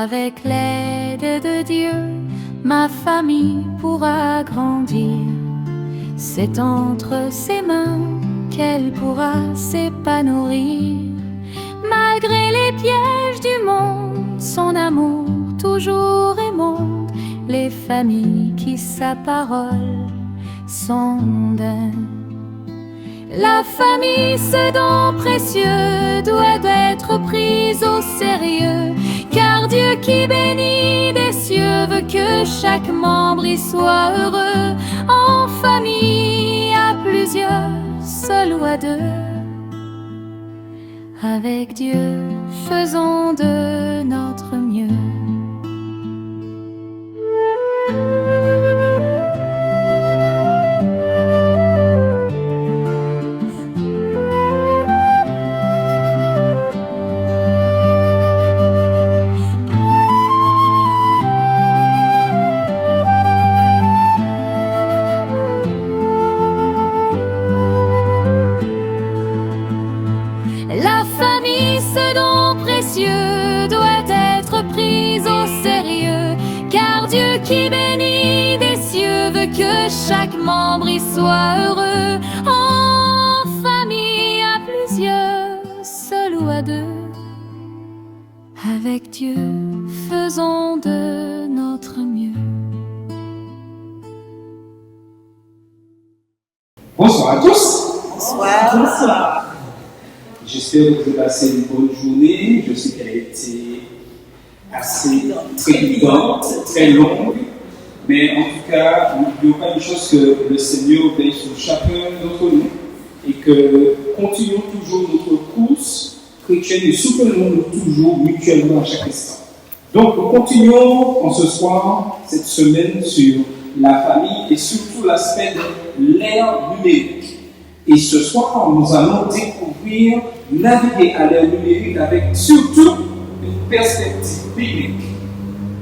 Avec l'aide de Dieu, ma famille pourra grandir. C'est entre ses mains qu'elle pourra s'épanouir. Malgré les pièges du monde, son amour toujours émonde les familles qui sa parole sondent. La famille, ce don précieux, doit être prise au sérieux, car Dieu qui bénit des cieux veut que chaque membre y soit heureux. En famille, à plusieurs, seul ou à deux, avec Dieu, faisons de notre mieux. La famille, ce don précieux, doit être prise au sérieux, car Dieu qui bénit des cieux veut que chaque membre y soit heureux. En famille, à plusieurs, seul ou à deux, avec Dieu, faisons de notre mieux. Bonsoir à tous. Bonsoir. Bonsoir. J'espère que vous avez passé une bonne journée. Je sais qu'elle a été assez trépidante, très longue. Mais en tout cas, n'oublions pas une chose, que le Seigneur veille sur chacun d'entre nous et que continuons toujours notre course chrétienne et soutenons-nous toujours mutuellement à chaque instant. Donc, continuons en ce soir, cette semaine, sur la famille et surtout l'aspect de l'ère numérique. Et ce soir, nous allons découvrir, naviguer à l'ère numérique avec surtout une perspective biblique.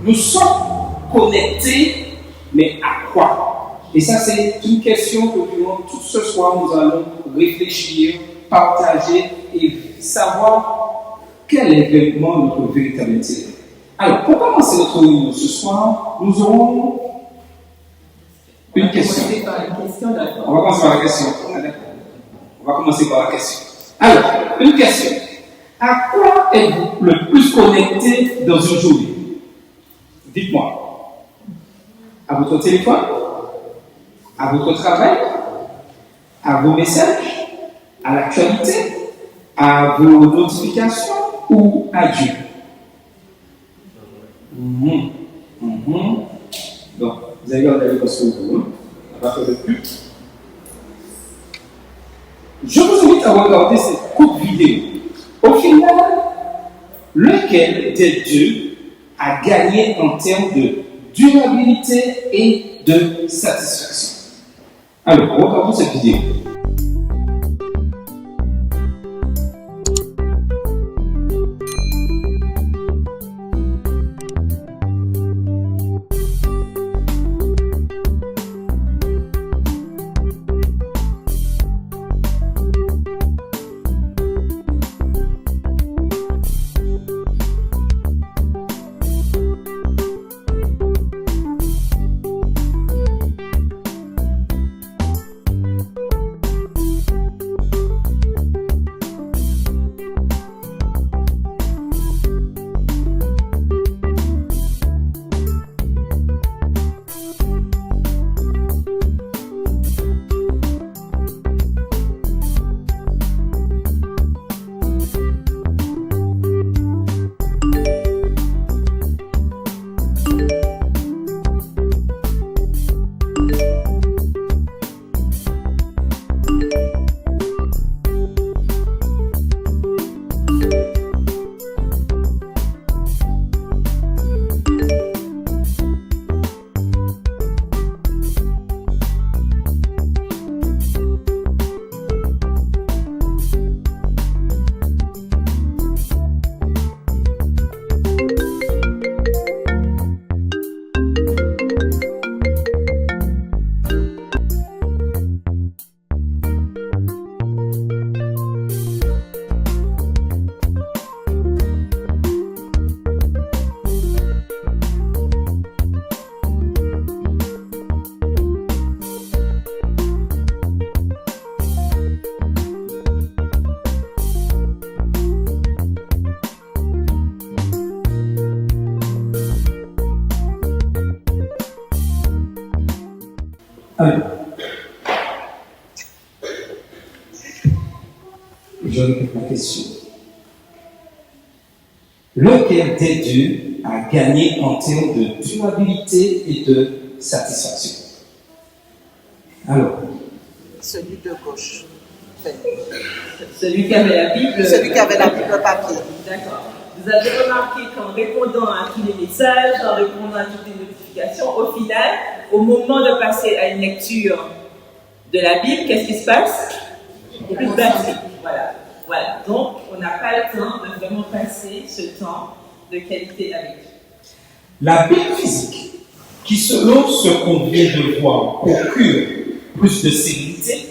Nous sommes connectés, mais à quoi? Et ça, c'est une question que durant tout ce soir, nous allons réfléchir, partager et savoir quel est vraiment notre véritable intérêt. Alors, pour commencer notre réunion ce soir, nous aurons une question. On va commencer par la question. On va commencer par la question. Alors, une question. À quoi êtes-vous le plus connecté dans une journée? Dites-moi. À votre téléphone? À votre travail? À vos messages? À l'actualité? À vos notifications? Ou à Dieu? Donc, vous allez regarder parce que vous on va faire de plus. Je vous invite à regarder cette courte vidéo. Au final, lequel des deux a gagné en termes de durabilité et de satisfaction? Alors, regardons cette vidéo. Alors, je répète ma question. Lequel des deux a gagné en termes de durabilité et de satisfaction? Alors, Celui de gauche. Celui qui avait la Bible. Celui qui avait la Bible papier. D'accord. Vous avez remarqué qu'en répondant à tous les messages, en répondant à toutes les notifications, au final, au moment de passer à une lecture de la Bible, qu'est-ce qui se passe? Il n'y a plus de batterie. Voilà. Donc, on n'a pas le temps de vraiment passer ce temps de qualité avec Dieu. la Bible physique, qui selon ce qu'on vient de voir, procure plus de sérénité,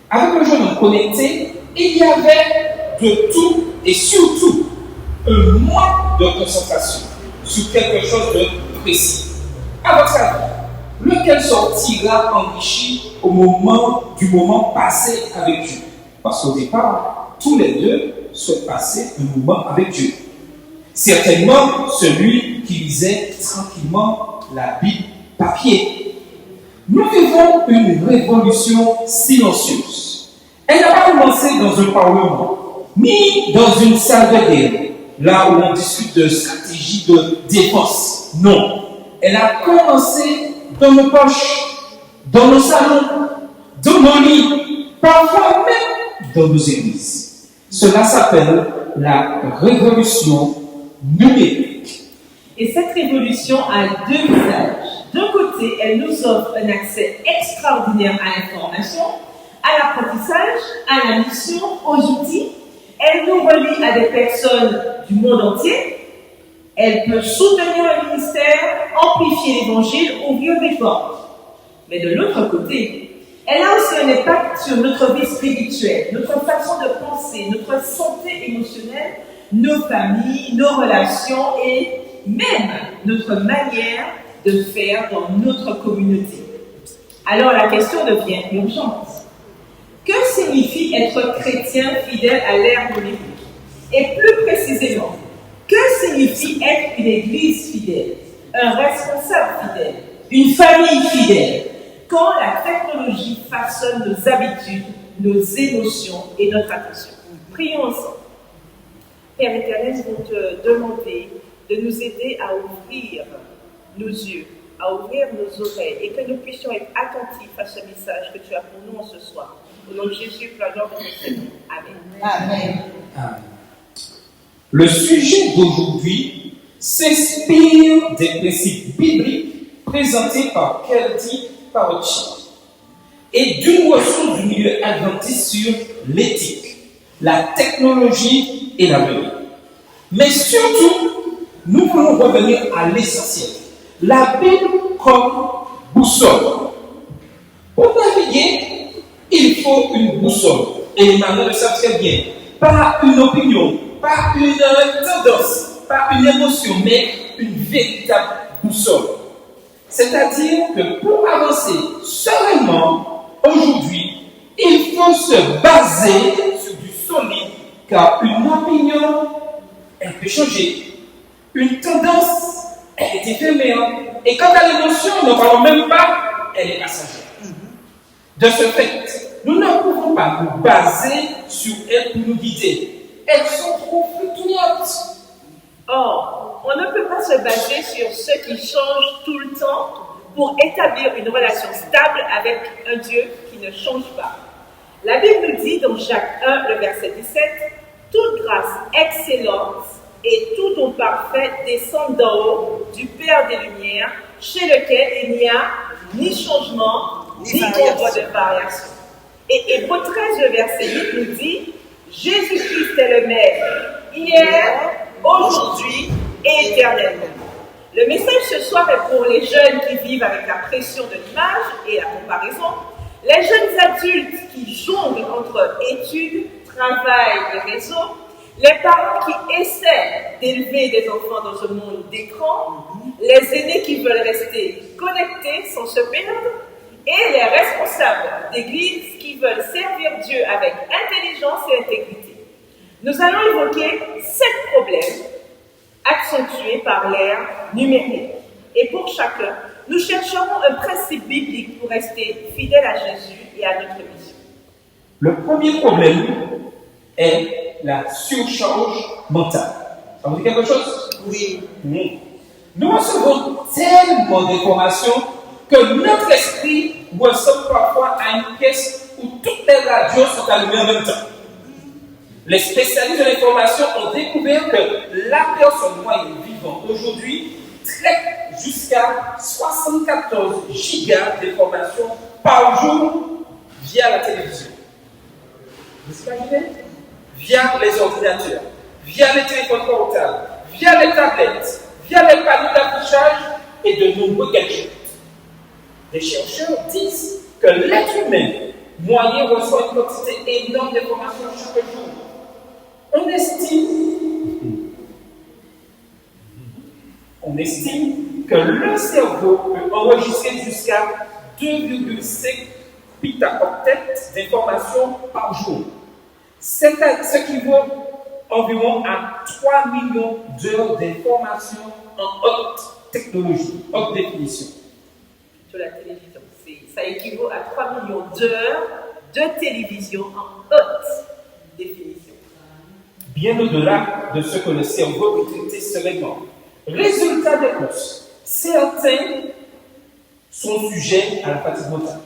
avec le jeune homme connecté, il y avait de tout et surtout un manque de concentration sur quelque chose de précis. À votre avis, lequel sortira enrichi du moment passé avec Dieu? Parce qu'au départ, tous les deux souhaitent passer un moment avec Dieu. Certainement celui qui lisait tranquillement la Bible papier. Nous vivons une révolution silencieuse. Elle n'a pas commencé dans un parlement, ni dans une salle de guerre, là où on discute de stratégie de défense. Non. Elle a commencé dans nos poches, dans nos salons, dans nos lits, parfois même dans nos églises. Cela s'appelle la révolution numérique. Et cette révolution a deux visages. D'un côté, elle nous offre un accès extraordinaire à l'information, à l'apprentissage, à la mission, aux outils. Elle nous relie à des personnes du monde entier. Elle peut soutenir le ministère, amplifier l'évangile, ouvrir des portes. Mais de l'autre côté, elle a aussi un impact sur notre vie spirituelle, notre façon de penser, notre santé émotionnelle, nos familles, nos relations et même notre manière de faire dans notre communauté. Alors la question devient urgente. Que signifie être chrétien fidèle à l'ère numérique? Et plus précisément, que signifie être une église fidèle, un responsable fidèle, une famille fidèle, quand la technologie façonne nos habitudes, nos émotions et notre attention? Prions ensemble. Père éternel, nous voulons te demander de nous aider à ouvrir nos yeux, à ouvrir nos oreilles et que nous puissions être attentifs à ce message que tu as pour nous en ce soir. Au nom de Jésus, pour la gloire de notre Seigneur. Amen. Amen. Le sujet d'aujourd'hui s'inspire des principes bibliques présentés par Kelty Pauchi et d'une ressource du milieu adventiste sur l'éthique, la technologie et l'avenir. Mais surtout, nous voulons revenir à l'essentiel. La Bible comme boussole. Pour naviguer, il faut une boussole. Et les marins le savent très bien. Pas une opinion, pas une tendance, pas une émotion, mais une véritable boussole. C'est-à-dire que pour avancer sereinement, aujourd'hui, il faut se baser sur du solide, car une opinion, elle peut changer. Une tendance, elle est éphémère. Et quant à l'émotion, nous ne parlons même pas, elle est passagère. De ce fait, nous ne pouvons pas nous baser sur elles pour nous guider. Elles sont trop fluctuantes. Or, on ne peut pas se baser sur ce qui change tout le temps pour établir une relation stable avec un Dieu qui ne change pas. La Bible nous dit dans Jacques 1, le verset 17, « Toute grâce excellente et tout don parfait descend d'en haut du Père des Lumières, chez lequel il n'y a ni changement, ni ombre de variation. » Et Hébreux 13, le verset 8 nous dit « Jésus-Christ est le Maître, hier, aujourd'hui et éternellement. » Le message ce soir est pour les jeunes qui vivent avec la pression de l'image et la comparaison, les jeunes adultes qui jonglent entre études, travail et réseau, les parents qui essaient d'élever des enfants dans un monde d'écran, les aînés qui veulent rester connectés sans se perdre, et les responsables d'église qui veulent servir Dieu avec intelligence et intégrité. Nous allons évoquer 7 problèmes accentués par l'ère numérique. Et pour chacun, nous chercherons un principe biblique pour rester fidèles à Jésus et à notre mission. Le premier problème est la surcharge mentale. Ça vous dit quelque chose? Oui. Nous recevons tellement d'informations que notre esprit ressemble parfois à une pièce où toutes les radios sont allumées en même temps. Les spécialistes de l'information ont découvert que la personne moyenne vivant aujourd'hui traite jusqu'à 74 gigas d'informations par jour via la télévision. Vous imaginez? Via les ordinateurs, via les téléphones portables, via les tablettes, via les panneaux d'affichage et de nombreux gadgets. Les chercheurs disent que l'être humain moyen reçoit une quantité énorme d'informations chaque jour. On estime que le cerveau peut enregistrer jusqu'à 2,5 pétaoctets d'informations par jour. Ce qui vaut environ à 3 millions d'heures d'informations en haute technologie, haute définition. Sur la télévision, ça équivaut à 3 millions d'heures de télévision en haute définition. Bien au-delà de ce que le cerveau peut traiter sereinement. Résultat des courses, certains sont sujets à la fatigue mentale,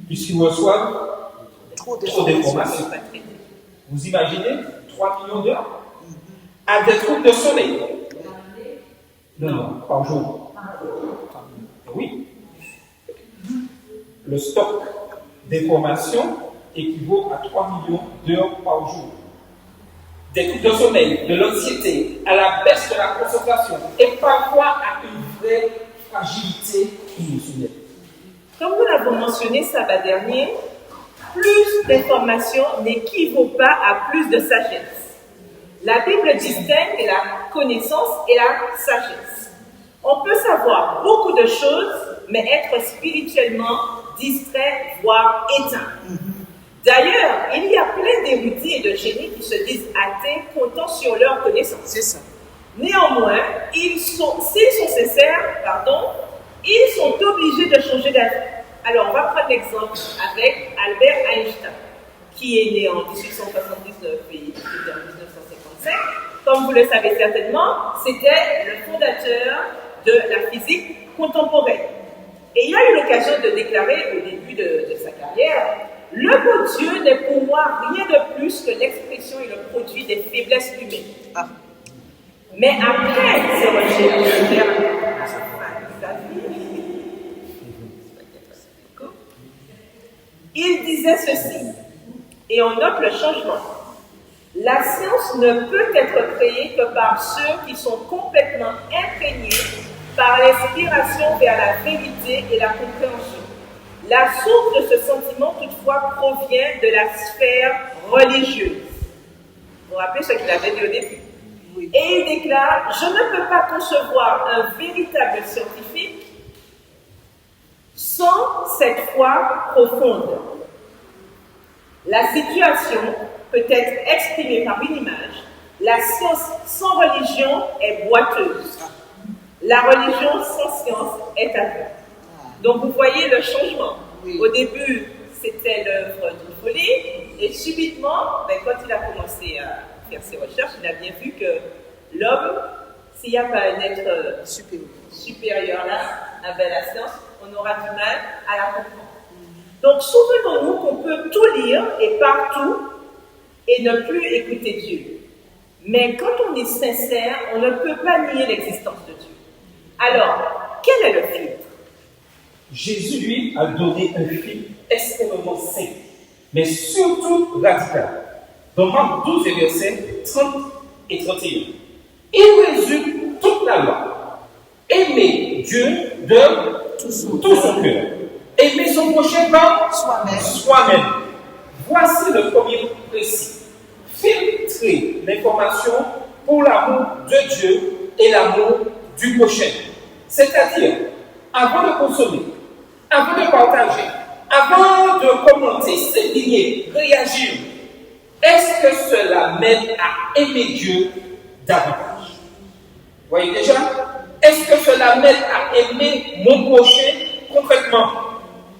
puisqu'ils reçoivent trop d'informations. Vous imaginez 3 millions d'heures à des troubles de sommeil? Non, par jour. Oui. Le stock d'informations équivaut à 3 millions d'heures par jour. Des troubles de sommeil, de l'anxiété, à la baisse de la concentration et parfois à une vraie fragilité émotionnelle. Comme nous l'avons mentionné samedi dernier, plus d'informations n'équivaut pas à plus de sagesse. La Bible distingue la connaissance et la sagesse. On peut savoir beaucoup de choses, mais être spirituellement distrait, voire éteint. D'ailleurs, il y a plein d'érudits et de génies qui se disent athées, comptant sur leur connaissance. C'est ça. Néanmoins, s'ils sont sincères, ils sont obligés de changer d'avis. Alors, on va prendre l'exemple avec Albert Einstein, qui est né en 1879 et décédé en 1955. Comme vous le savez certainement, c'était le fondateur de la physique contemporaine. Et il a eu l'occasion de déclarer au début de sa carrière: le beau Dieu n'est pour moi rien de plus que l'expression et le produit des faiblesses humaines. Mais après ses recherches vers sa vie, il disait ceci, et on note le changement. La science ne peut être créée que par ceux qui sont complètement imprégnés par l'inspiration vers la vérité et la compréhension. La source de ce sentiment, toutefois, provient de la sphère religieuse. Vous vous rappelez ce qu'il avait dit au début? Oui. Et il déclare: je ne peux pas concevoir un véritable scientifique sans cette foi profonde. La situation peut être exprimée par une image. La science sans religion est boiteuse. La religion sans science est aveugle. Donc vous voyez le changement. Oui. Au début, c'était l'œuvre d'une folie, et subitement, quand il a commencé à faire ses recherches, il a bien vu que l'homme, s'il n'y a pas un être supérieur là, la science, on aura du mal à la comprendre. Donc souvenons-nous qu'on peut tout lire et partout et ne plus écouter Dieu. Mais quand on est sincère, on ne peut pas nier l'existence de Dieu. Alors, quel est le filtre? Jésus, lui, a donné un filtre extrêmement simple, mais surtout radical. Dans Marc 12, versets 30 et 31. Il résume toute la loi. Aimer Dieu de tout son cœur. Aimer son prochain par soi-même. Voici le premier précis. Filtrer l'information pour l'amour de Dieu et l'amour du prochain. C'est-à-dire, avant de consommer, avant de partager, avant de commenter, s'indigner, réagir, est-ce que cela m'aide à aimer Dieu davantage? Vous voyez déjà, Est-ce que cela m'aide à aimer mon prochain concrètement?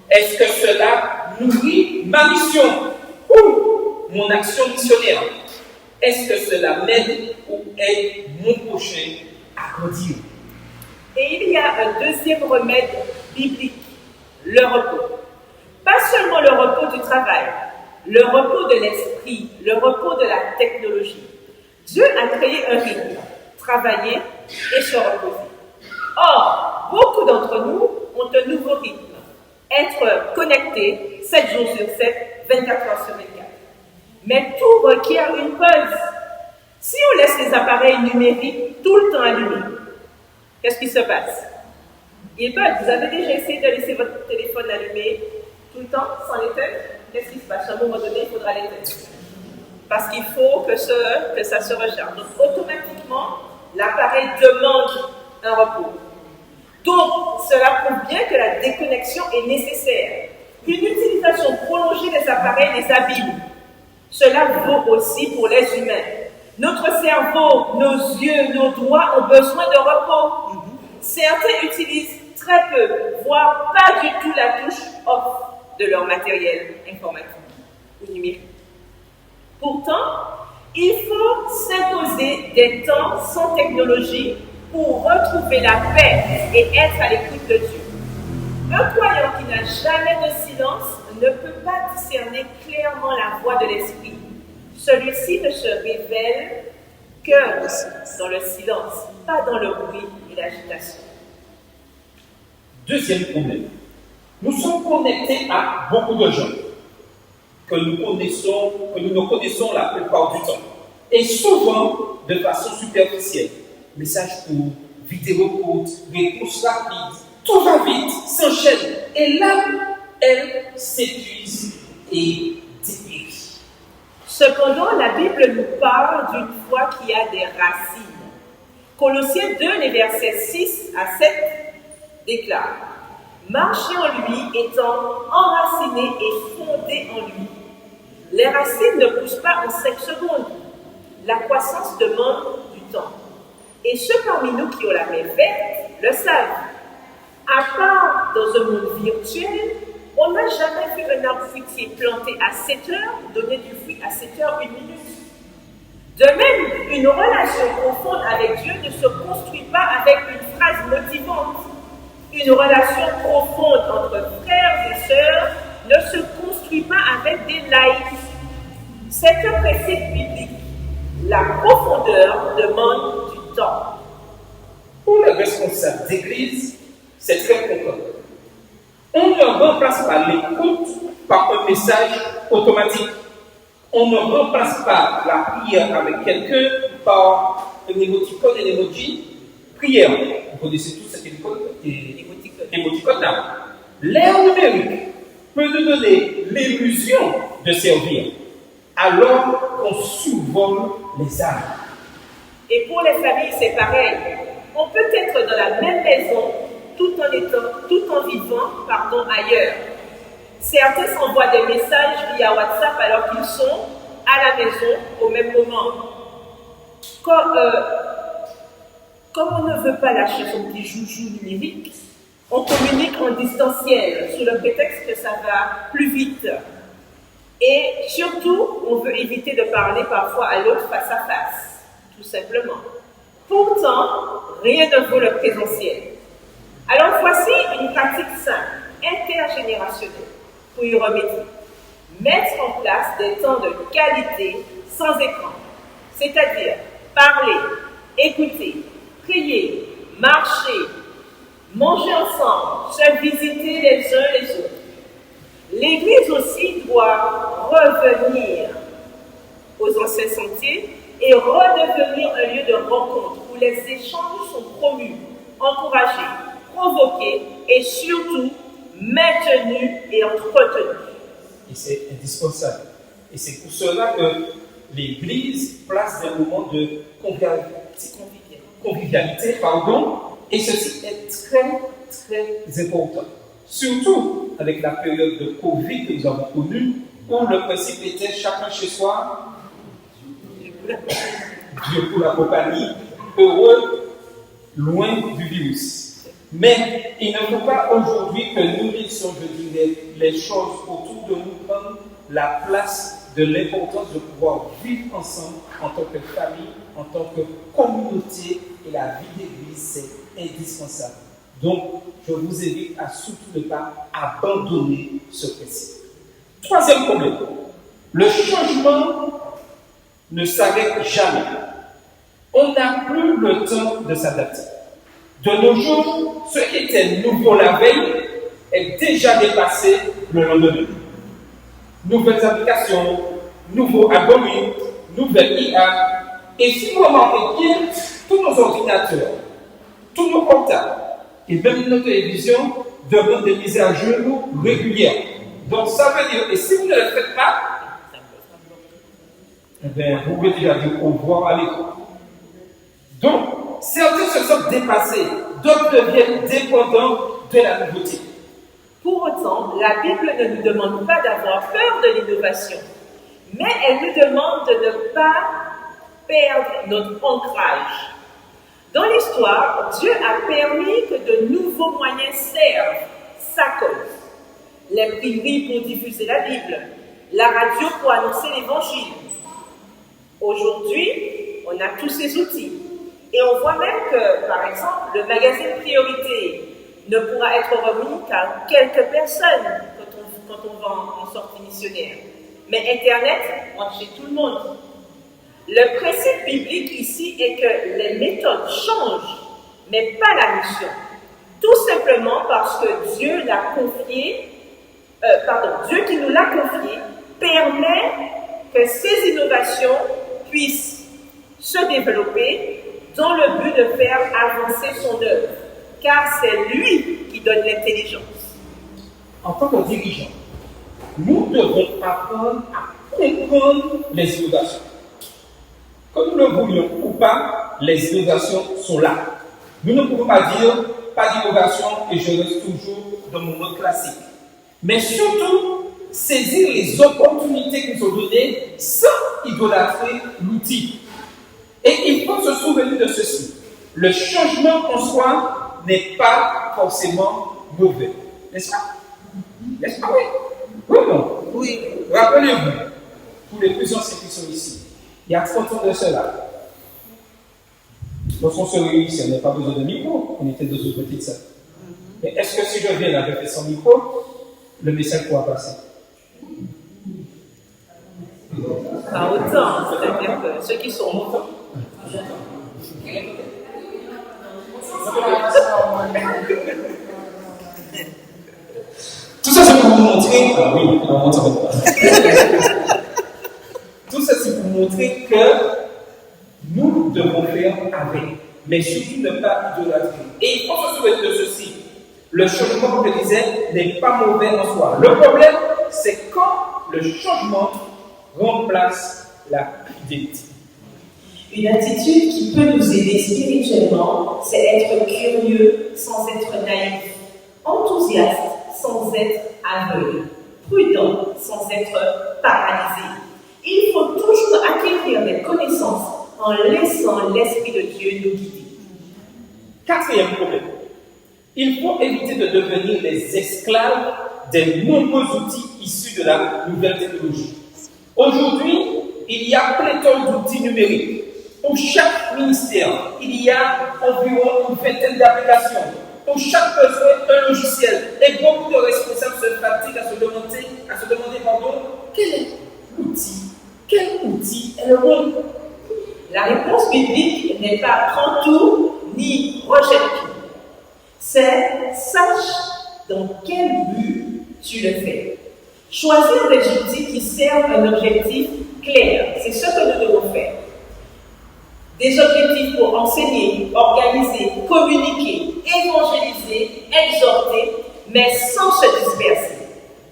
Est-ce que cela nourrit ma mission ou mon action missionnaire? Est-ce que cela m'aide ou aide mon prochain à grandir? Et il y a un deuxième remède biblique, le repos. Pas seulement le repos du travail, le repos de l'esprit, le repos de la technologie. Dieu a créé un rythme, travailler et se reposer. Or, beaucoup d'entre nous ont un nouveau rythme, être connectés 7 jours sur 7, 24 heures sur 24. Mais tout requiert une pause. Si on laisse les appareils numériques tout le temps allumés, qu'est-ce qui se passe? Ils peuvent. Vous avez déjà essayé de laisser votre téléphone allumé tout le temps sans l'éteindre? Qu'est-ce qui se passe? À un moment donné, il faudra l'éteindre. Parce qu'il faut que ça se recharge. Donc, automatiquement, l'appareil demande un repos. Donc, cela prouve bien que la déconnexion est nécessaire. Une utilisation prolongée des appareils les abîme. Cela vaut aussi pour les humains. Notre cerveau, nos yeux, nos doigts ont besoin de repos. Certains utilisent très peu, voire pas du tout la touche off de leur matériel informatique ou numérique. Pourtant, il faut s'imposer des temps sans technologie pour retrouver la paix et être à l'écoute de Dieu. Un croyant qui n'a jamais de silence ne peut pas discerner clairement la voix de l'esprit. Celui-ci ne se révèle que dans le silence, pas dans le bruit et l'agitation. Deuxième problème. Nous sommes connectés à beaucoup de gens que nous ne connaissons la plupart du temps. Et souvent de façon superficielle. Messages courts, vidéos courtes, réponses rapides, tout va vite, s'enchaîne. Et là, elle s'épuise et dépérit. Cependant, la Bible nous parle d'une foi qui a des racines. Colossiens 2, les versets 6 à 7 déclarent: marchez en lui, étant enracinés et fondés en lui. Les racines ne poussent pas en 5 secondes. La croissance demande du temps. Et ceux parmi nous qui ont la main verte le savent. À part dans un monde virtuel, on n'a jamais vu un arbre fruitier planté à 7 heures donner du fruit à 7 heures 1 minute. De même, une relation profonde avec Dieu ne se construit pas avec une phrase motivante. Une relation profonde entre frères et sœurs ne se construit pas avec des likes. C'est un principe biblique. La profondeur demande du temps. Pour les responsables d'église, c'est très concret. On ne remplace pas l'écoute par un message automatique. On ne remplace pas la prière avec quelqu'un par un émoticône et un emoji. Prière. Vous connaissez tous cet émoticône-là. L'ère numérique peut nous donner l'illusion de servir, alors qu'on survole les âmes. Et pour les familles, c'est pareil. On peut être dans la même maison tout en vivant ailleurs. Certains s'envoient des messages via WhatsApp alors qu'ils sont à la maison au même moment. Comme on ne veut pas lâcher son petit joujou numérique, on communique en distanciel sous le prétexte que ça va plus vite. Et surtout, on veut éviter de parler parfois à l'autre face à face, tout simplement. Pourtant, rien ne vaut le présentiel. Alors voici une pratique simple, intergénérationnelle, pour y remédier. Mettre en place des temps de qualité sans écran, c'est-à-dire parler, écouter, prier, marcher, manger ensemble, se visiter les uns les autres. L'Église aussi doit revenir aux anciens sentiers et redevenir un lieu de rencontre où les échanges sont promus, encouragés, provoqués et surtout maintenus et entretenus. Et c'est indispensable. Et c'est pour cela que l'Église place des moments de convivialité, et ceci est très, très important. Surtout avec la période de Covid que nous avons connue, où le principe était chacun chez soi, Dieu pour la compagnie, heureux loin du virus. Mais il ne faut pas aujourd'hui que nous laissions, je dirais, les choses autour de nous prendre la place de l'importance de pouvoir vivre ensemble en tant que famille, en tant que communauté, et la vie d'église, c'est indispensable. Donc, je vous invite à surtout ne pas abandonner ce principe. Troisième problème, le changement ne s'arrête jamais. On n'a plus le temps de s'adapter. De nos jours, ce qui était nouveau la veille est déjà dépassé le lendemain. Nouvelles applications, nouveaux algorithmes, nouvelles IA. Et si vous remarquez bien, tous nos ordinateurs, tous nos portables et même nos télévisions demandent des mises à jour régulières. Donc ça veut dire, et si vous ne le faites pas, eh bien, vous pouvez déjà dire au revoir à l'école. Donc, certains se sentent dépassés, d'autres deviennent dépendants de la nouveauté. Pour autant, la Bible ne nous demande pas d'avoir peur de l'innovation, mais elle nous demande de ne pas perdre notre ancrage. Dans l'histoire, Dieu a permis que de nouveaux moyens servent sa cause. L'imprimerie pour diffuser la Bible, la radio pour annoncer l'Évangile. Aujourd'hui, on a tous ces outils. Et on voit même que, par exemple, le magazine Priorité ne pourra être remis qu'à quelques personnes quand on va en sortie missionnaire. Mais Internet rentre chez tout le monde. Le principe biblique ici est que les méthodes changent, mais pas la mission. Tout simplement parce que Dieu l'a confié, Dieu qui nous l'a confié, permet que ces innovations puissent se développer dans le but de faire avancer son œuvre, car c'est lui qui donne l'intelligence. En tant que dirigeant, nous devons apprendre à comprendre les innovations. Que nous le voulions ou pas, les innovations sont là. Nous ne pouvons pas dire pas d'innovation et je reste toujours dans mon mode classique. Mais surtout, saisir les opportunités qui nous sont données sans idolâtrer l'outil. Et il faut se souvenir de ceci. Le changement en soi n'est pas forcément mauvais. N'est-ce pas? N'est-ce pas, oui? Oui ou non? Oui. Rappelez-vous, pour les plus anciens qui sont ici, il y a 30 ans de cela, lorsqu'on se réunissait, on n'avait pas besoin de micro, on était dans une petite salle. Mais est-ce que si je viens là avec son micro, le message pourra passer? Pas autant, c'est-à-dire que ceux qui sont montants. Tout ça, c'est pour vous montrer. Ah oui, on ne s'en pas. Tout ça, c'est pour vous montrer que nous devons faire avec, mais surtout ne pas idolâtrer. Et il faut se souvenir de ceci. Le changement, comme je le disais, n'est pas mauvais en soi. Le problème, c'est quand le changement remplace la fidélité. Une attitude qui peut nous aider spirituellement, c'est être curieux sans être naïf, enthousiaste sans être aveugle, prudent sans être paralysé. Il faut toujours acquérir des connaissances en laissant l'Esprit de Dieu nous guider. Quatrième problème. Il faut éviter de devenir les esclaves des nombreux outils issus de la nouvelle technologie. Aujourd'hui, il y a pléthore d'outils numériques. Pour chaque ministère, il y a environ une vingtaine d'applications. Pour chaque besoin, un logiciel. Et beaucoup de responsables se fatiguent à se demander quel est l'outil? Quel outil est le bon? La réponse biblique n'est pas prends tout ni rejette tout. C'est sache dans quel but tu le fais. Choisir des outils qui servent un objectif clair, c'est ce que nous devons faire. Des objectifs pour enseigner, organiser, communiquer, évangéliser, exhorter, mais sans se disperser.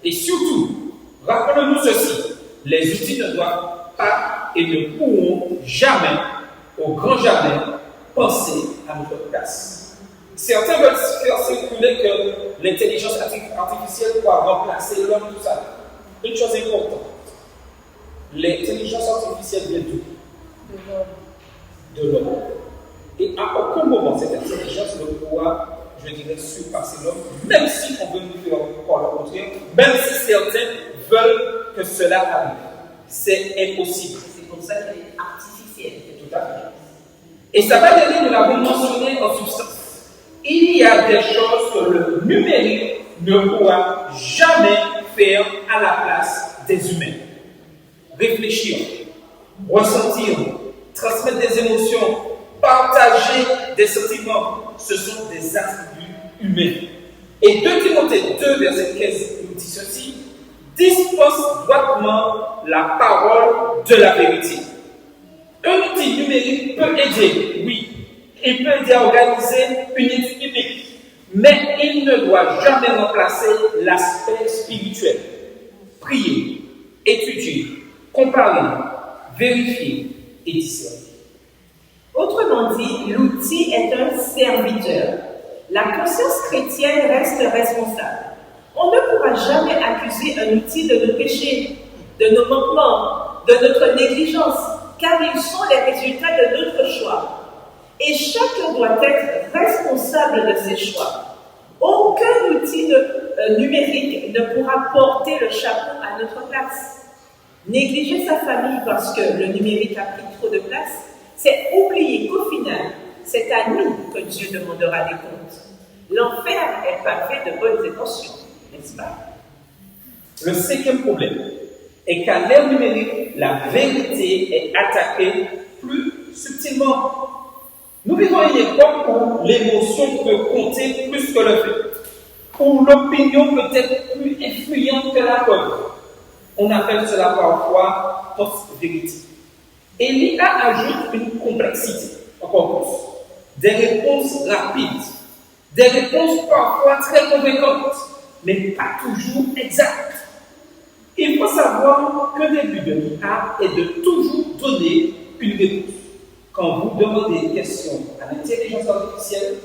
Et surtout, rappelons-nous ceci, les outils ne doivent pas et ne pourront jamais, au grand jamais, penser à notre place. Certains veulent faire circuler que l'intelligence artificielle pourra remplacer l'homme, tout ça. Une chose importante, l'intelligence artificielle vient d'où? De l'homme. Et à aucun moment, cette intelligence ne pourra, je dirais, surpasser l'homme, même si on veut nous faire croire le contraire, même si certains veulent que cela arrive. C'est impossible. C'est pour ça qu'elle est artificielle. Tout à fait. Et ça va donner, nous l'avons mentionné en substance. Il y a des choses que le numérique ne pourra jamais faire à la place des humains. Réfléchir, ressentir, transmettre des émotions, partager des sentiments, ce sont des attributs humains. Et 2 Timothée 2, verset 15 nous dit ceci: dispense droitement la parole de la vérité. Un outil numérique peut aider, oui, il peut aider à organiser une étude biblique, mais il ne doit jamais remplacer l'aspect spirituel. Prier, étudier, comparer, vérifier et discerner. Autrement dit, l'outil est un serviteur. La conscience chrétienne reste responsable. On ne pourra jamais accuser un outil de nos péchés, de nos manquements, de notre négligence, car ils sont les résultats de notre choix. Et chacun doit être responsable de ses choix. Aucun outil numérique ne pourra porter le chapeau à notre place. Négliger sa famille parce que le numérique a pris trop de place, c'est oublier qu'au final, c'est à nous que Dieu demandera des comptes. L'enfer est pavé de bonnes intentions, n'est-ce pas? Le 5e problème est qu'à l'ère numérique, la vérité est attaquée plus subtilement. Nous vivons une époque où l'émotion peut compter plus que le fait, où l'opinion peut être plus influente que la preuve. On appelle cela parfois post-vérité. Et l'IA ajoute une complexité, encore plus. Des réponses rapides, des réponses parfois très convaincantes, mais pas toujours exactes. Il faut savoir que le but de l'IA est de toujours donner une réponse. Quand vous demandez une question à l'intelligence artificielle,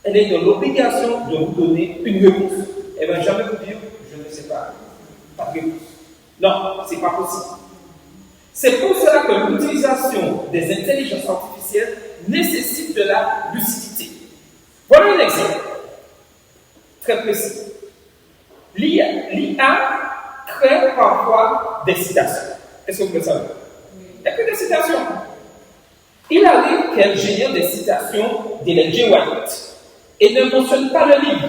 elle est dans l'obligation de vous donner une réponse. Elle ne va jamais vous dire « je ne sais pas ». Pas de réponse. Non, ce n'est pas possible. C'est pour cela que l'utilisation des intelligences artificielles nécessite de la lucidité. Voilà un exemple très précis. L'IA crée parfois des citations. Est-ce que vous le savez? Il n'y a que des citations. Il arrive qu'elle génère des citations d'Ellen G. White et ne mentionne pas le livre.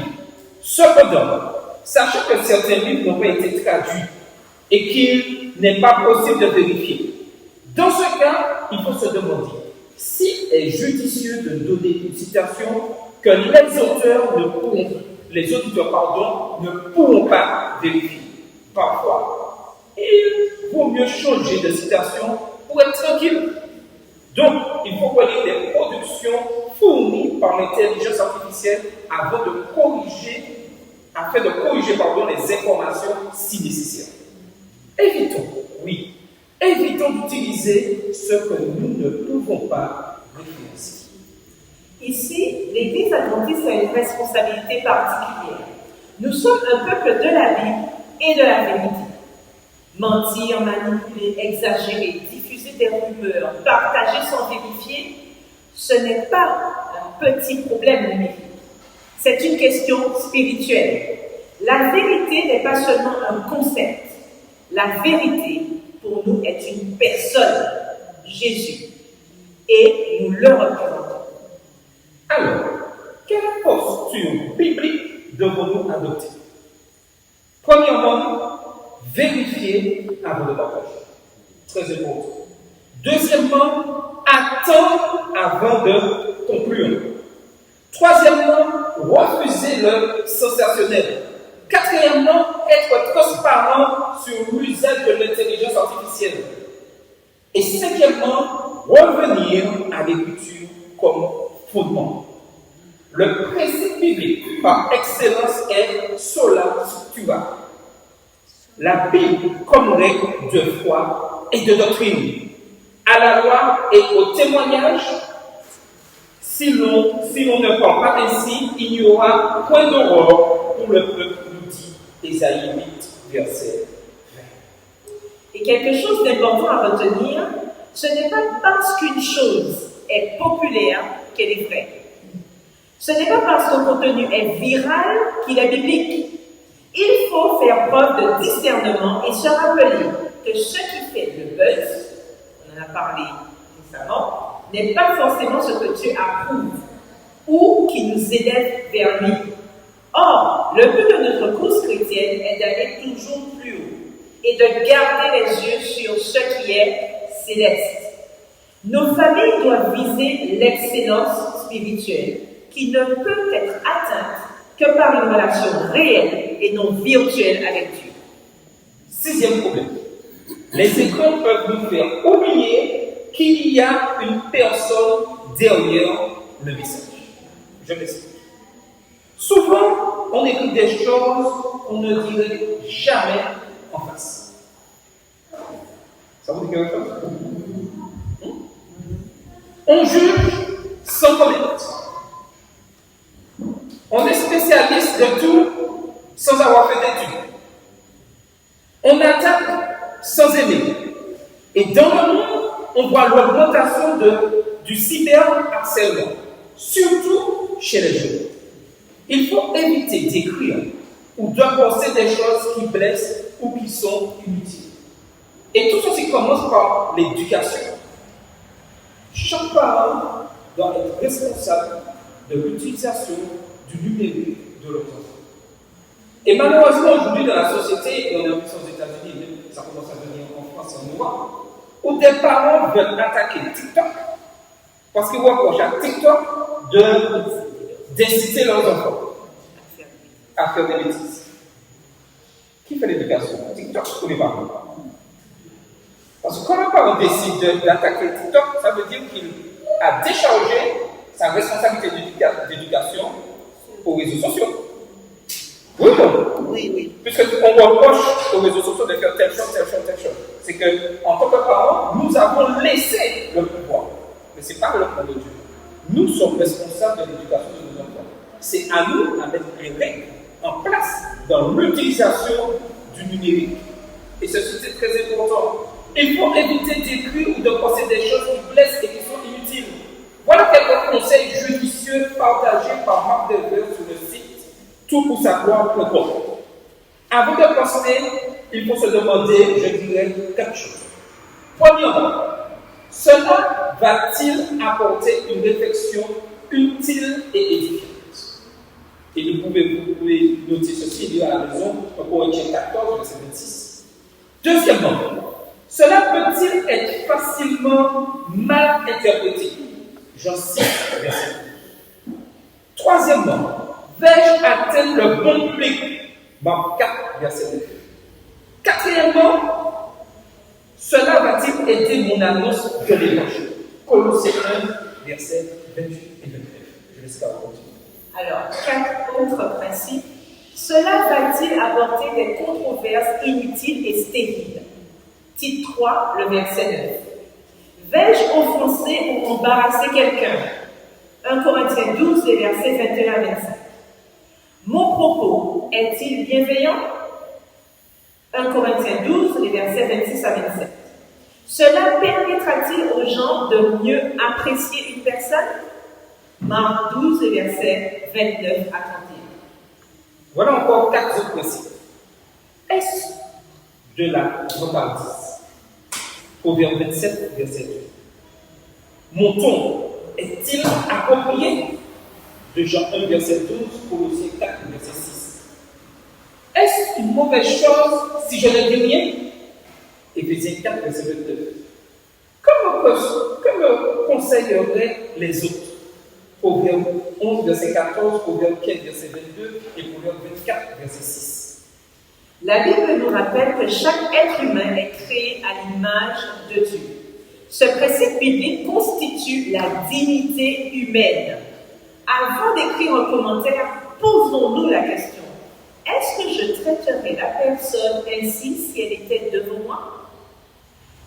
Cependant, sachant que certains livres n'ont pas été traduits et qu'il n'est pas possible de vérifier, dans ce cas, il faut se demander s'il est judicieux de donner une citation que les auditeurs ne pourront pas vérifier. Parfois, il vaut mieux changer de citation pour être tranquille. Donc, il faut connaître des productions fournies par l'intelligence artificielle afin de corriger les informations si nécessaires. Évitons d'utiliser ce que nous ne pouvons pas référencer. Ici, l'Église adventiste a une responsabilité particulière. Nous sommes un peuple de la Bible et de la vérité. Mentir, manipuler, exagérer, diffuser des rumeurs, partager sans vérifier, ce n'est pas un petit problème numérique. C'est une question spirituelle. La vérité n'est pas seulement un concept. La vérité, pour nous, est une personne, Jésus. Et nous le représentons. Alors, quelle posture biblique devons-nous adopter? Premièrement, vérifier avant de partager. Très important. Deuxièmement, attendre avant de conclure. Troisièmement, refuser le sensationnel. Quatrièmement, être transparent sur l'usage de l'intelligence artificielle. Et cinquièmement, revenir à l'écriture comme fondement. Le principe biblique par excellence est sola scriptura. La Bible comme règle de foi et de doctrine. À la loi et au témoignage, si l'on ne parle pas ainsi, il n'y aura point d'aurore pour le peuple, nous dit Ésaïe 8, verset 20. Et quelque chose d'important à retenir, ce n'est pas parce qu'une chose est populaire qu'elle est vraie. Ce n'est pas parce que son contenu est viral qu'il est biblique. Il faut faire preuve de discernement et se rappeler que ce qui fait le buzz, on en a parlé récemment, n'est pas forcément ce que Dieu approuve ou qui nous élève vers lui. Or, le but de notre course chrétienne est d'aller toujours plus haut et de garder les yeux sur ce qui est céleste. Nos familles doivent viser l'excellence spirituelle qui ne peut être atteinte que par une relation réelle et non virtuelle avec Dieu. 6e problème. Les écrans peuvent nous faire oublier qu'il y a une personne derrière le message. Je m'explique. Souvent, on écrit des choses qu'on ne dirait jamais en face. Ça vous dit quelque chose? On juge sans commentaire. On est spécialiste de tout sans avoir fait d'études. On attaque sans aimer. Et dans le monde, on voit l'augmentation du cyberharcèlement, surtout chez les jeunes. Il faut éviter d'écrire ou de penser des choses qui blessent ou qui sont inutiles. Et tout ceci commence par l'éducation. Chaque parent doit être responsable de l'utilisation du numérique de leurs enfants. Et malheureusement, aujourd'hui, dans la société, et on a vu ça aux États-Unis, mais ça commence à venir en France et en Europe, où des parents veulent attaquer TikTok parce qu'ils reprochent à TikTok d'inciter leurs enfants à faire des bêtises. Qui fait l'éducation? TikTok ou les parents? Parce que quand un parent décide d'attaquer TikTok, ça veut dire qu'il a déchargé sa responsabilité d'éducation aux réseaux sociaux. Oui, non? Oui. Puisqu'on reproche aux réseaux sociaux de faire telle chose. C'est qu'en tant que parents, nous avons laissé le pouvoir. Mais ce n'est pas le pouvoir de Dieu. Nous sommes responsables de l'éducation de nos enfants. C'est à nous à mettre les règles en place dans l'utilisation du numérique. Et ceci, c'est très important. Il faut éviter d'écrire ou de penser des choses qui blessent et qui sont inutiles. Voilà quelques conseils judicieux partagés par Marc Dever sur le site toutpoursagloire.com. Avant de poster, il faut se demander, je dirais, 4 choses. Premièrement, cela va-t-il apporter une réflexion utile et édifiante? Et vous pouvez noter ceci, il y a à la maison, en Corinthiens 14, verset 26. Deuxièmement, cela peut-il être facilement mal interprété? Jean 6, verset 2. Troisièmement, vais-je atteindre le bon public? Marc 4, verset 2. Quatrièmement, cela va-t-il aider mon annonce de l'évangile? Colossiens 1, verset 28 et 29. Je laisse la continuer. Alors, 4 autres principes. Cela va-t-il apporter des controverses inutiles et stériles? Titre 3, le verset 9. Vais-je offenser ou embarrasser quelqu'un? 1 Corinthiens 12, les versets 21 à 25. Mon propos est-il bienveillant? 1 Corinthiens 12, les versets 26 à 27. Cela permettra-t-il aux gens de mieux apprécier une personne? Marc 12, les versets 29 à 31. Voilà encore 4 autres principes. Est-ce de la vantardise? Proverbe 27, verset 2. Mon ton est-il approprié? De Jean 1, verset 12, Colossiens 4, verset 6. Est-ce une mauvaise chose si je ne dis rien? Éphésiens 4, verset 29. Que me conseilleraient les autres? Proverbe 11, verset 14, Proverbe 15, verset 22 et Proverbe 24, verset 6. La Bible nous rappelle que chaque être humain est créé à l'image de Dieu. Ce principe biblique constitue la dignité humaine. Avant d'écrire un commentaire, posons-nous la question. Est-ce que je traiterais la personne ainsi si elle était devant moi?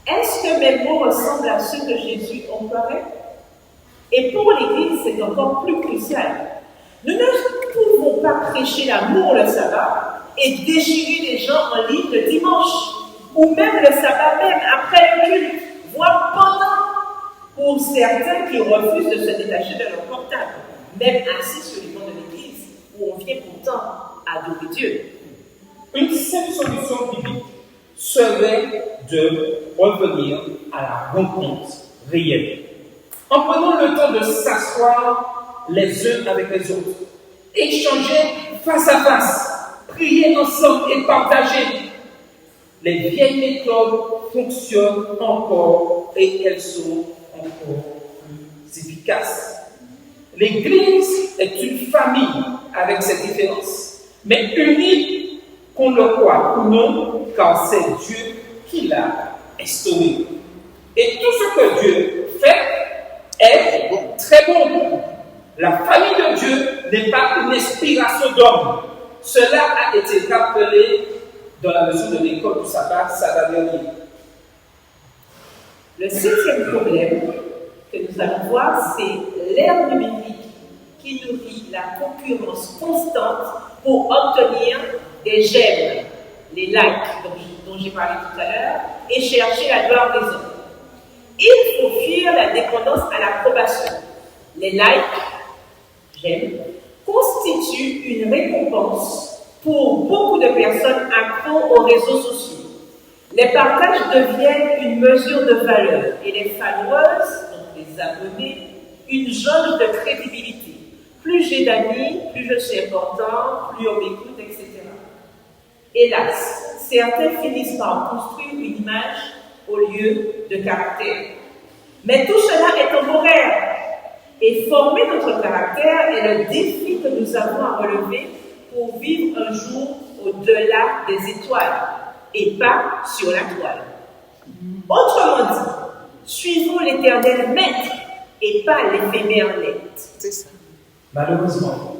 Est-ce que mes mots ressemblent à ceux que Jésus emploierait? Et pour l'Église, c'est encore plus crucial. Nous ne pouvons pas prêcher l'amour le sabbat et déchirer les gens en ligne le dimanche, ou même le sabbat même après le culte, voire pendant. Pour certains qui refusent de se détacher de leur portable, même assis sur les bancs de l'église, où on vient pourtant adorer Dieu. Une seule solution biblique serait de revenir à la rencontre réelle. En prenant le temps de s'asseoir les uns avec les autres, échanger face à face, prier ensemble et partager. Les vieilles méthodes fonctionnent encore et elles sont encore plus efficaces. L'Église est une famille avec ses différences, mais unie, qu'on le croit ou non, car c'est Dieu qui l'a instaurée. Et tout ce que Dieu fait est très bon. La famille de Dieu n'est pas une inspiration d'homme. Cela a été rappelé dans la leçon de l'école du sabbat dernier. Le 7e problème que nous allons voir, c'est l'ère numérique qui nourrit la concurrence constante pour obtenir des j'aime, les likes dont j'ai parlé tout à l'heure, et chercher la gloire des hommes. Il faut fuir la dépendance à l'approbation. Les likes, j'aime, constituent une récompense pour beaucoup de personnes accros aux réseaux sociaux. Les partages deviennent une mesure de valeur et les followers, donc les abonnés, une jauge de crédibilité. Plus j'ai d'amis, plus je suis important, plus on m'écoute, etc. Hélas, certains finissent par construire une image au lieu de caractère. Mais tout cela est temporaire. Et former notre caractère est le défi que nous avons à relever pour vivre un jour au-delà des étoiles et pas sur la toile. Autrement dit, suivons l'éternel maître et pas l'éphémère lettre. C'est ça. Malheureusement,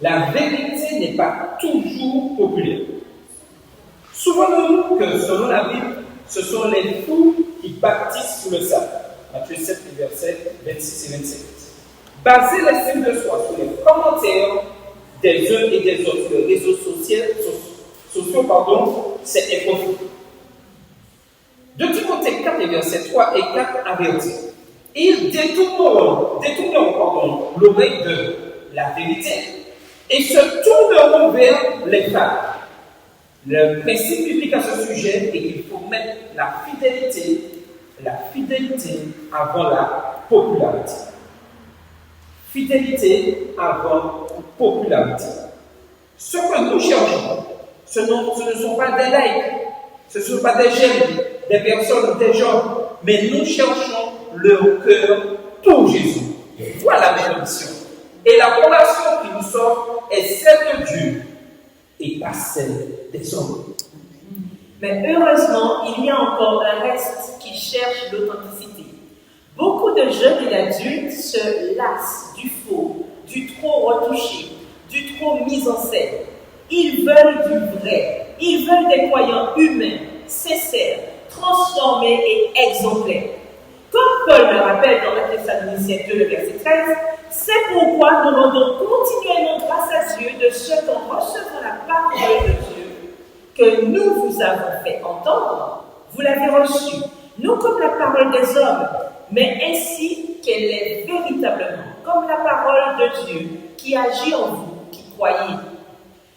la vérité n'est pas toujours populaire. Souvenons-nous que selon la Bible, ce sont les fous qui baptisent sous le sable. Matthieu 7, versets 26 et 27. Baser l'estime de soi sur les commentaires des uns et des autres sur les réseaux sociaux, c'est impossible. De Timothée 4, versets 3 et 4 avertit. Ils détourneront l'oreille de la vérité et se tourneront vers les femmes. Le principe biblique à ce sujet est qu'il faut mettre la fidélité avant la popularité. Fidélité avant popularité. Ce que nous cherchons, ce ne sont pas des likes, ce ne sont pas des j'aime, des personnes, des gens, mais nous cherchons leur cœur pour Jésus. Voilà la mission. Et la relation qui nous sauve est celle de Dieu et pas celle des hommes. Mais heureusement, il y a encore un reste qui cherche l'authenticité. Beaucoup de jeunes et d'adultes se lassent du faux, du trop retouché, du trop mis en scène. Ils veulent du vrai. Ils veulent des croyants humains, sincères, transformés et exemplaires. Comme Paul le rappelle dans 1 Thessaloniciens 2, le verset 13, c'est pourquoi nous rendons continuellement grâce à Dieu de ce qu'en recevant la parole de Dieu que nous vous avons fait entendre, vous l'avez reçue, non comme la parole des hommes, mais ainsi qu'elle est véritablement, comme la parole de Dieu qui agit en vous, qui croyez.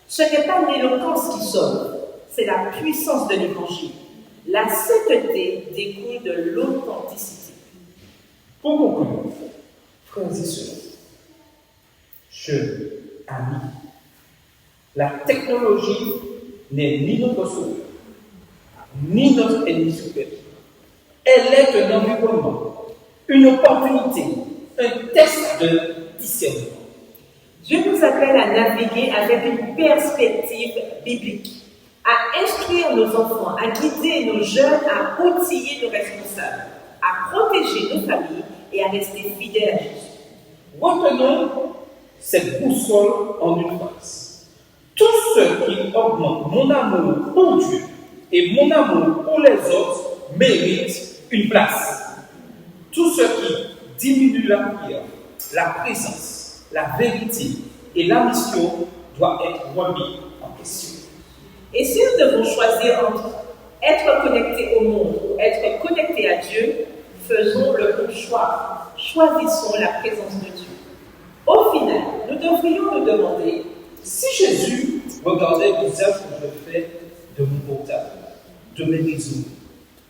Ce n'est pas l'éloquence qui sauve, c'est la puissance de l'évangile. La sainteté découle de l'authenticité. Pour conclure, frères et sœurs, jeunes, amis, la technologie n'est ni notre sauveur, ni notre ennemi supérieur. Elle est un environnement, une opportunité, un test de discernement. Dieu nous appelle à naviguer avec une perspective biblique, à instruire nos enfants, à guider nos jeunes, à outiller nos responsables, à protéger nos familles et à rester fidèles à Jésus. Retenons cette boussole en une phrase. Tout ce qui augmente mon amour pour Dieu et mon amour pour les autres mérite une place. Tout ce qui diminue la prière, la présence, la vérité et la mission doit être remis en question. Et si nous devons choisir entre être connecté au monde ou être connecté à Dieu, Faisons le bon choix. Choisissons la présence de Dieu. Au final, nous devrions nous demander, Si Jésus regardait l'usage que je fais de mon portable, de mes réseaux,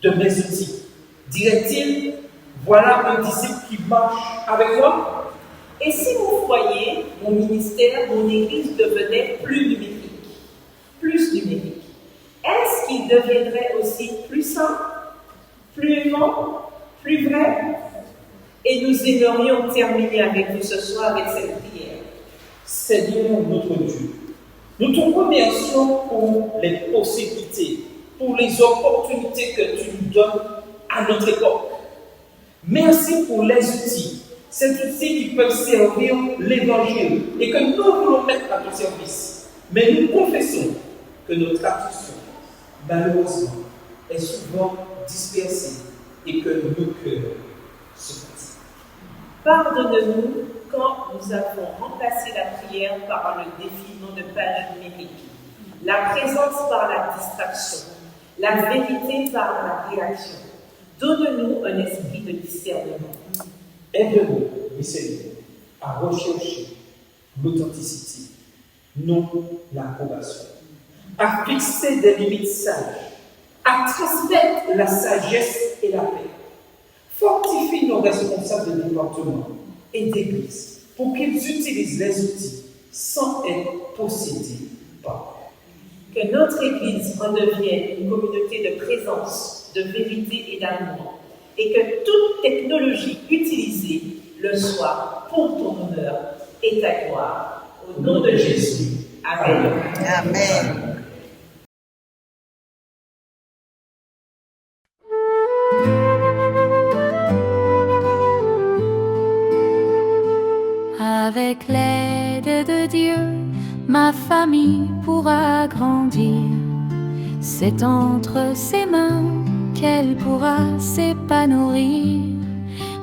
de mes outils, dirait-il, voilà un disciple qui marche avec moi? et si mon foyer, mon ministère, mon église devenait plus numérique, est-ce qu'il deviendrait aussi plus sain, plus aimant, plus vrai? Et nous aimerions terminer avec vous ce soir avec cette prière. Seigneur notre Dieu, nous te remercions pour les possibilités, pour les opportunités que tu nous donnes à notre époque. Merci pour les outils, ces outils qui peuvent servir l'évangile et que nous voulons mettre à ton service. Mais nous confessons que notre attention, malheureusement, est souvent dispersée et que nos cœurs se fatiguent. Pardonne-nous quand nous avons remplacé la prière par le défilement de pages numériques, la présence par la distraction, la vérité par la réaction. Donne-nous un esprit de discernement. Aide-nous, Seigneur, à rechercher l'authenticité, non l'approbation, à fixer des limites sages, à transmettre la sagesse et la paix. Fortifie nos responsables de département et d'église pour qu'ils utilisent les outils sans être possédés par eux. Que notre Église redevienne une communauté de présence, de vérité et d'amour, et que toute technologie utilisée le soit pour ton honneur et ta gloire. Au nom de Jésus. Amen. Amen. Avec l'aide de Dieu, ma famille pourra grandir. C'est entre ses mains qu'elle pourra s'épanouir.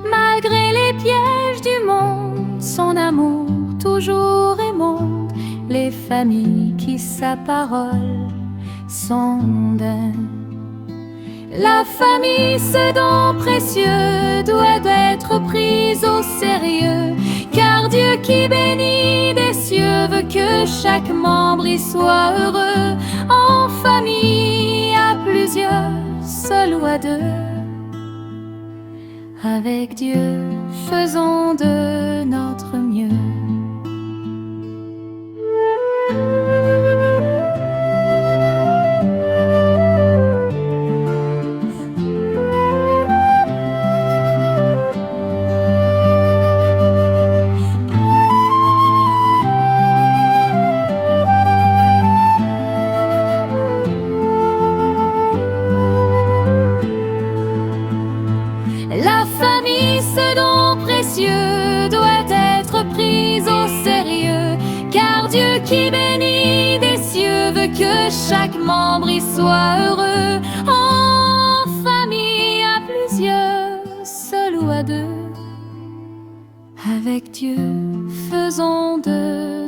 Malgré les pièges du monde, son amour toujours aimant, les familles qui sa parole sondent. La famille, ce don précieux, doit être prise au sérieux, car Dieu qui bénit des cieux veut que chaque membre y soit heureux. En famille, à plusieurs, seul ou à deux. Avec Dieu, faisons de notre mieux. La famille, ce don précieux, doit être prise au sérieux, car Dieu qui bénit des cieux veut que chaque membre y soit heureux. En famille, à plusieurs, seul ou à deux. Avec Dieu, faisons de